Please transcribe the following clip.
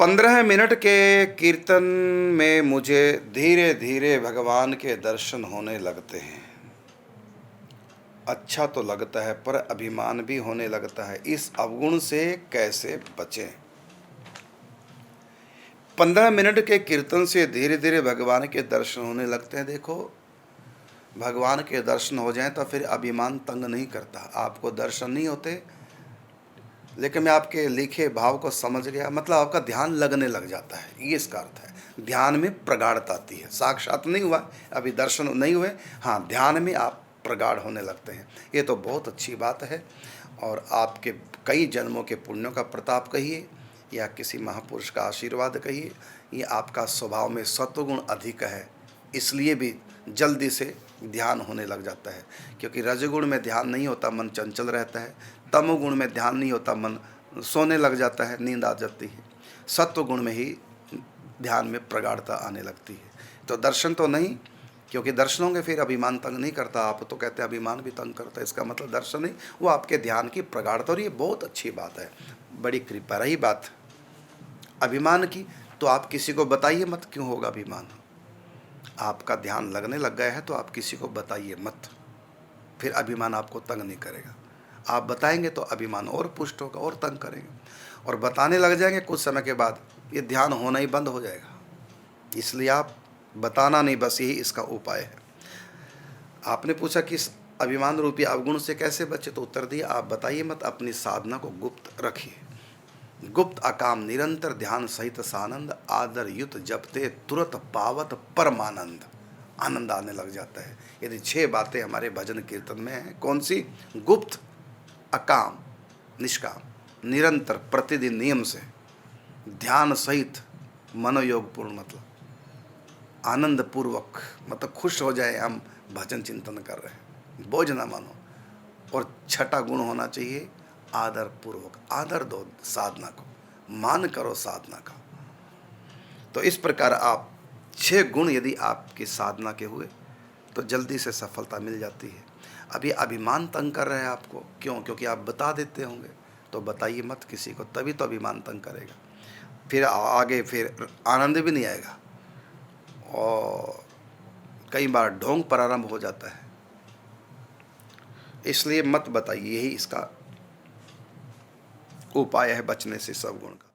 15 minute के कीर्तन में मुझे धीरे धीरे भगवान के दर्शन होने लगते हैं। अच्छा तो लगता है पर अभिमान भी होने लगता है। इस अवगुण से कैसे बचें? 15 मिनट के कीर्तन से धीरे धीरे भगवान के दर्शन होने लगते हैं। देखो, भगवान के दर्शन हो जाएं तो फिर अभिमान तंग नहीं करता। आपको दर्शन नहीं होते, लेकिन मैं आपके लिखे भाव को समझ गया, मतलब आपका ध्यान लगने लग जाता है, ये इसका अर्थ है। ध्यान में प्रगाढ़ता आती है। साक्षात नहीं हुआ, अभी दर्शन नहीं हुए, हाँ ध्यान में आप प्रगाढ़ होने लगते हैं। ये तो बहुत अच्छी बात है। और आपके कई जन्मों के पुण्यों का प्रताप कहिए या किसी महापुरुष का आशीर्वाद कहिए, ये आपका स्वभाव में सत्वगुण अधिक है, इसलिए भी जल्दी से ध्यान होने लग जाता है। क्योंकि रजगुण में ध्यान नहीं होता, मन चंचल रहता है। तमोगुण में ध्यान नहीं होता, मन सोने लग जाता है, नींद आ जाती है। सत्वगुण में ही ध्यान में प्रगाढ़ता आने लगती है। तो दर्शन तो नहीं, क्योंकि दर्शन होंगे फिर अभिमान तंग नहीं करता। आप तो कहते हैं अभिमान भी तंग करता है, इसका मतलब दर्शन नहीं, वो आपके ध्यान की प्रगाढ़ता। और ये बहुत अच्छी बात है, बड़ी कृपा। रही बात अभिमान की, तो आप किसी को बताइए मत क्यों होगा अभिमान। आपका ध्यान लगने लग गया है तो आप किसी को बताइए मत, फिर अभिमान आपको तंग नहीं करेगा। आप बताएंगे तो अभिमान और पुष्ट होगा और तंग करेंगे, और बताने लग जाएंगे कुछ समय के बाद ये ध्यान होना ही बंद हो जाएगा। इसलिए आप बताना नहीं, बस यही इसका उपाय है। आपने पूछा कि इस अभिमान रूपी अवगुण से कैसे बचे, तो उत्तर दिया आप बताइए मत, अपनी साधना को गुप्त रखिए। गुप्त अकाम निरंतर ध्यान सहित सानंद, आदर युत जपते तुरंत पावत परमानंद। आनंद आने लग जाता है। यदि 6 बातें हमारे भजन कीर्तन में हैं, कौन सी? गुप्त, अकाम, निष्काम, निरंतर प्रतिदिन नियम से, ध्यान सहित, मनोयोग पूर्ण, मतलब आनंद पूर्वक, मतलब खुश हो जाए हम भजन चिंतन कर रहे हैं, बोझ ना मानो। और छठा गुण होना चाहिए आदर पूर्वक। आदर दो साधना को, मान करो साधना का। तो इस प्रकार आप 6 गुण यदि आपकी साधना के हुए तो जल्दी से सफलता मिल जाती है। अभी अभिमान तंग कर रहे हैं आपको, क्यों? क्योंकि आप बता देते होंगे, तो बताइए मत किसी को, तभी तो अभिमान तंग करेगा। फिर आगे फिर आनंद भी नहीं आएगा, और कई बार ढोंग प्रारंभ हो जाता है। इसलिए मत बताइए, यही इसका उपाय है बचने से सब गुण का।